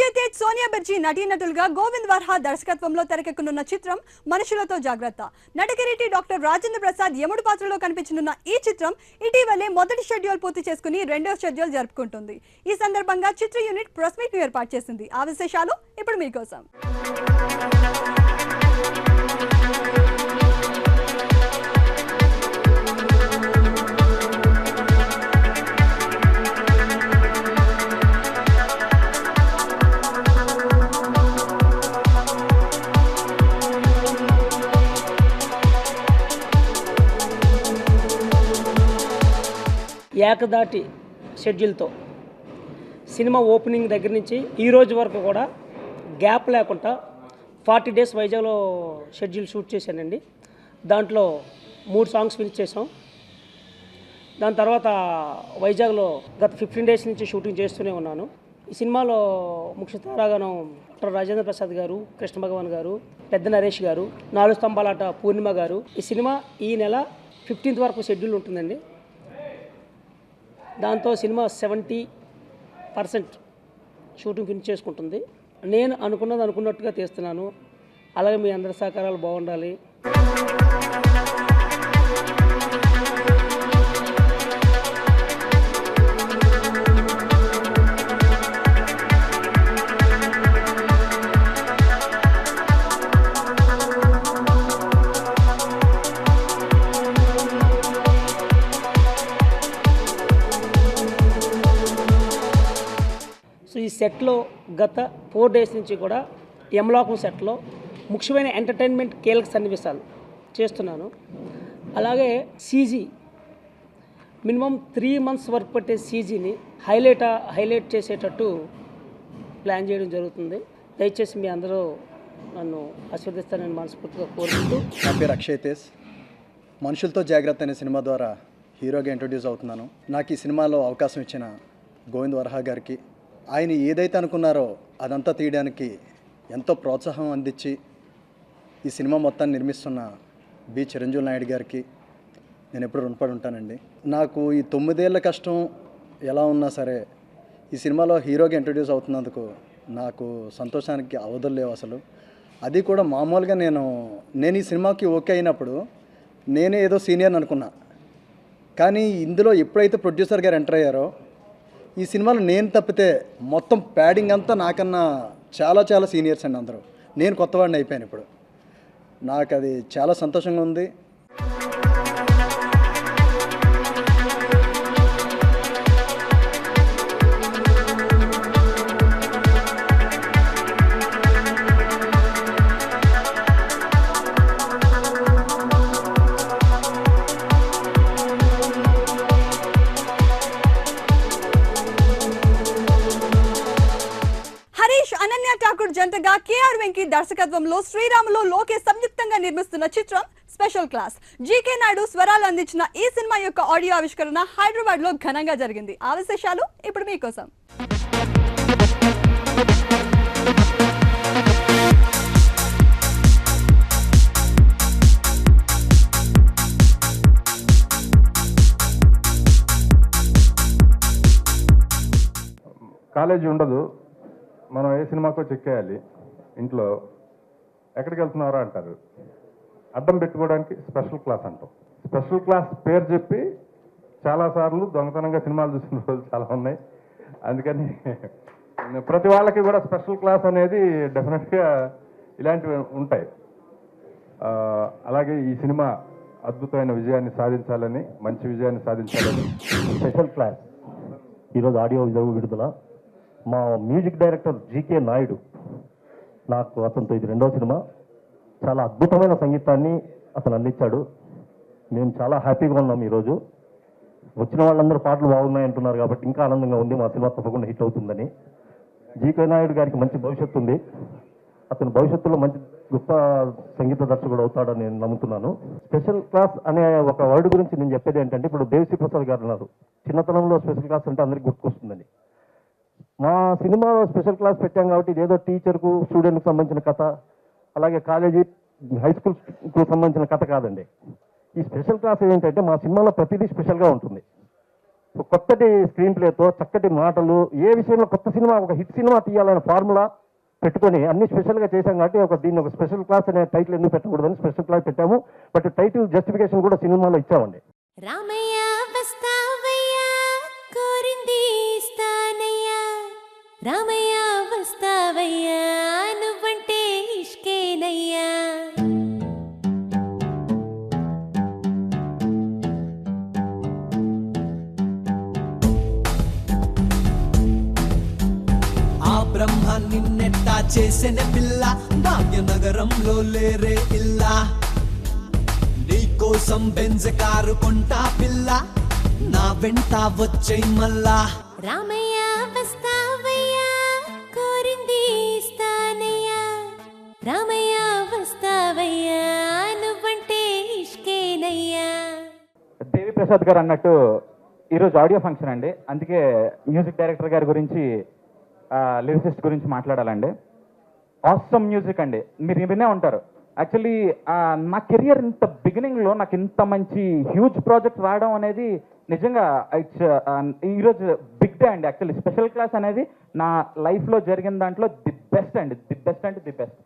సంజయ్ తేజ్, సోనియా బెర్జీ నటీనటులుగా గోవింద్ వర్హా దర్శకత్వంలో తెరకెక్కనున్న చిత్రం మనుషులతో జాగ్రత్త. నటకిరీటి డాక్టర్ రాజేంద్ర ప్రసాద్ యముడు పాత్రలో కనిపించనున్న ఈ చిత్రం ఇటీవలే మొదటి షెడ్యూల్ పూర్తి చేసుకుని రెండో షెడ్యూల్ జరుపుకుంటుంది. ఈ సందర్భంగా చిత్ర యూనిట్ ప్రెస్ మీట్ ఏర్పాటు చేసింది. ఆ విశేషాలు ఇప్పుడు మీకోసం. ఏకదాటి షెడ్యూల్తో సినిమా ఓపెనింగ్ దగ్గర నుంచి ఈ రోజు వరకు కూడా గ్యాప్ లేకుండా 40 డేస్ వైజాగ్లో షెడ్యూల్ షూట్ చేశానండి. దాంట్లో 3 సాంగ్స్ ఫినిష్ చేసాం. దాని తర్వాత వైజాగ్లో గత 15 డేస్ నుంచి షూటింగ్ చేస్తూనే ఉన్నాను. ఈ సినిమాలో ముఖ్య తారాగణం డాక్టర్ రాజేంద్ర ప్రసాద్ గారు, కృష్ణ భగవాన్ గారు, పెద్ద నరేష్ గారు, 4 స్తంభాలాట పూర్ణిమ గారు. ఈ సినిమా ఈ నెల 15th వరకు షెడ్యూల్ ఉంటుందండి. దాంతో సినిమా 70% షూటింగ్ ఫినిష్ చేసుకుంటుంది. నేను అనుకున్నట్టుగా తీస్తున్నాను. అలాగే మీ అందరి సహకారాలు బాగుండాలి. ఈ సెట్లో గత 4 డేస్ నుంచి కూడా యమలోకం సెట్లో ముఖ్యమైన ఎంటర్టైన్మెంట్ కీలక సన్నివేశాలు చేస్తున్నాను. అలాగే మినిమం 3 months వర్క్ పట్టే సీజీని హైలైట్ చేసేటట్టు ప్లాన్ చేయడం జరుగుతుంది. దయచేసి మీ అందరూ నన్ను ఆశీర్వదిస్తానని మనస్ఫూర్తిగా కోరుకుంటూ. నా పేరు అక్షయ్ తేజ్. మనుషులతో జాగ్రత్త అనే సినిమా ద్వారా హీరోగా ఇంట్రొడ్యూస్ అవుతున్నాను. నాకు ఈ సినిమాలో అవకాశం ఇచ్చిన గోవింద్ వర్హా గారికి, ఆయన ఏదైతే అనుకున్నారో అదంతా తీయడానికి ఎంతో ప్రోత్సాహం అందించి ఈ సినిమా మొత్తాన్ని నిర్మిస్తున్న బి చిరంజీవి నాయుడు గారికి నేను ఎప్పుడు రుణపడి ఉంటానండి. నాకు ఈ 9 ఏళ్ల కష్టం ఎలా ఉన్నా సరే ఈ సినిమాలో హీరోగా ఇంట్రొడ్యూస్ అవుతున్నందుకు నాకు సంతోషానికి అవధులు లేవు అసలు. అది కూడా మామూలుగా నేను ఈ సినిమాకి ఓకే అయినప్పుడు నేనే ఏదో సీనియర్ అనుకున్నా. కానీ ఇందులో ఎప్పుడైతే ప్రొడ్యూసర్ గారు ఎంటర్ అయ్యారో ఈ సినిమాలో నేను తప్పితే మొత్తం ప్యాడింగ్ అంతా నాకన్నా చాలా సీనియర్స్ అండి అందరూ. నేను కొత్తవాడిని అయిపోయాను ఇప్పుడు. నాకు అది చాలా సంతోషంగా ఉంది. జంటగా కేఆర్ వెంకీ దర్శకత్వంలో శ్రీరాములు లోకేష్ సంయుక్తంగా నిర్మిస్తున్న చిత్రం స్పెషల్ క్లాస్. జీకే నాయుడు స్వరాలు అందించిన ఈ సినిమా యొక్క ఆడియో ఆవిష్కరణ హైదరాబాద్ లో ఘనంగా జరిగింది. ఆ విశేషాలు ఇప్పుడు మీకోసం. కాలేజీ ఉండదు, మనం ఏ సినిమాకో చెక్కేయాలి. ఇంట్లో ఎక్కడికి వెళ్తున్నారో అంటారు. అడ్డం పెట్టుకోవడానికి స్పెషల్ క్లాస్ అంటాం. స్పెషల్ క్లాస్ పేరు చెప్పి చాలాసార్లు దొంగతనంగా సినిమాలు చూసిన రోజులు చాలా ఉన్నాయి. అందుకని ప్రతి వాళ్ళకి కూడా స్పెషల్ క్లాస్ అనేది డెఫినెట్గా ఇలాంటివి ఉంటాయి. అలాగే ఈ సినిమా అద్భుతమైన విజయాన్ని సాధించాలని, మంచి విజయాన్ని సాధించాలని. స్పెషల్ క్లాస్ ఈరోజు ఆడియో విడుదల. మా మ్యూజిక్ డైరెక్టర్ జీకే నాయుడు, నాకు అతనితో ఇది 2వ సినిమా. చాలా అద్భుతమైన సంగీతాన్ని అతను అందించాడు. మేము చాలా హ్యాపీగా ఉన్నాం. ఈరోజు వచ్చిన వాళ్ళందరూ పాటలు బాగున్నాయి అంటున్నారు కాబట్టి ఇంకా ఆనందంగా ఉంది. మా సినిమా తప్పకుండా హిట్ అవుతుందని. జీకే నాయుడు గారికి మంచి భవిష్యత్తు ఉంది. అతను భవిష్యత్తులో మంచి గొప్ప సంగీత దర్శకుడు అవుతాడని నేను నమ్ముతున్నాను. స్పెషల్ క్లాస్ అనే ఒక వర్డ్ గురించి నేను చెప్పేది ఏంటంటే, ఇప్పుడు దేవిశ్రీ ప్రసాద్ గారు అన్నారు, చిన్నతనంలో స్పెషల్ క్లాస్ అంటే అందరికీ గుర్తుకొస్తుందని. మా సినిమాలో స్పెషల్ క్లాస్ పెట్టాం కాబట్టి ఇదేదో టీచర్కు స్టూడెంట్కి సంబంధించిన కథ, అలాగే కాలేజీ హై స్కూల్కు సంబంధించిన కథ కాదండి. ఈ స్పెషల్ క్లాస్ ఏంటంటే మా సినిమాలో ప్రతిదీ స్పెషల్గా ఉంటుంది. కొత్తటి స్క్రీన్ ప్లేతో చక్కటి మాటలు, ఏ విషయంలో కొత్త సినిమా ఒక హిట్ సినిమా తీయాలనే ఫార్ములా పెట్టుకొని అన్ని స్పెషల్గా చేశాం కాబట్టి దీన్ని ఒక స్పెషల్ క్లాస్ అనే టైటిల్ ఎందుకు పెట్టకూడదని స్పెషల్ క్లాస్ పెట్టాము. బట్ టైటిల్ జస్టిఫికేషన్ కూడా సినిమాలో ఇచ్చామండి. రామయ్య వస్తావయ్యా కోరింది ఇస్తానయ్యా, రామయ్య వస్తావయ్యా నువ్వంటే ఇష్కేనయ్యా. ఆ బ్రహ్మ నిన్నెట్టా చేసిన పిల్ల, భాగ్యనగరంలో లేరే ఇల్లా, నీకోసం బెంజ్ కారు కొంటా పిల్ల, నా వెంట వచ్చే మల్లా. రామయ్య వస్తావయ్యా కోరింది ఇస్తానయ్యా, రామయ్య వస్తావయ్యా నువ్వంటే ఇష్కేనయ్యా. దేవి ప్రసాద్ గారు అన్నట్టు ఈరోజు ఆడియో ఫంక్షన్ అండి, అందుకే మ్యూజిక్ డైరెక్టర్ గారి గురించి లిరిసిస్ట్ గురించి మాట్లాడాలండి. ఆసమ్ మ్యూజిక్ అండి, మీరు వినే ఉంటారు. యాక్చువల్లీ నా కెరియర్ ఇంత బిగినింగ్లో నాకు ఇంత మంచి హ్యూజ్ ప్రాజెక్ట్ రావడం అనేది నిజంగా ఇట్స్ ఈరోజు బిగ్ డే అండి. యాక్చువల్లీ స్పెషల్ క్లాస్ అనేది నా లైఫ్లో జరిగిన దాంట్లో ది బెస్ట్ అండి, ది బెస్ట్ అంటే ది బెస్ట్.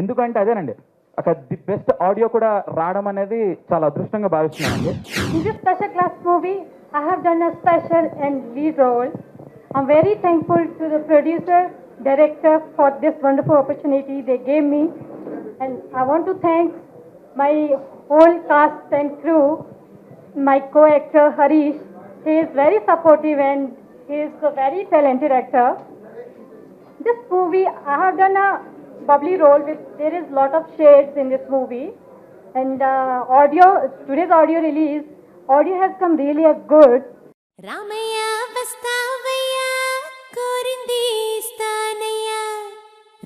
ఎందుకంటే అదేనండి, అక్కడ ది బెస్ట్ ఆడియో కూడా రావడం అనేది చాలా అదృష్టంగా భావిస్తున్నానండి. In this special class movie, I have done a special and lead role. I'm very thankful to the producer, director for this wonderful opportunity they gave me. And I want to thank my whole cast and crew, my co-actor Harish. He is very supportive and he is a very talented actor. This movie, I have done a bubbly role with, there is lot of shades in this movie. And today's audio release, audio has come really good. Ramayya Vasthavayya కోరింది ఇస్తానయ్యా,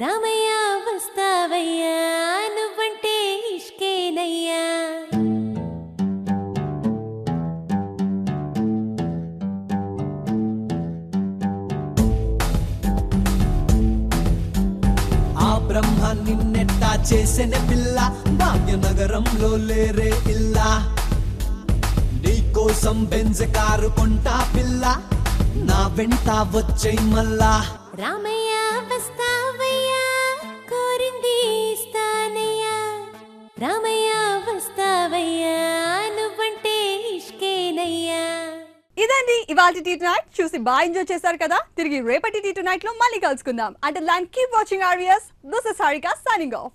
రామయ్య వస్తావయ్యా నువ్వంటే ఇష్కేనయ్యా. ఆ బ్రహ్మ నిన్నెట్టా చేసిన పిల్ల, భాగ్యనగరంలో లేరే ఇల్లా, నీకోసం Benz car కొంటా పిల్ల, నా వెంట వచ్చే మల్లా. రామయ్య వస్తావయ్యా కోరింది ఇస్తానయ్యా, రామయ్య వస్తావయ్యా నువ్వంటే ఇష్కేనయ్యా. ఇదండి ఇవాల్టి టీ నైట్. చూసి బాగా ఎంజాయ్ చేశారు కదా. తిరిగి రేపటి టీ నైట్ లో మళ్ళీ కలుసుకుందాం. Until then keep watching RVS. This is Harika signing of.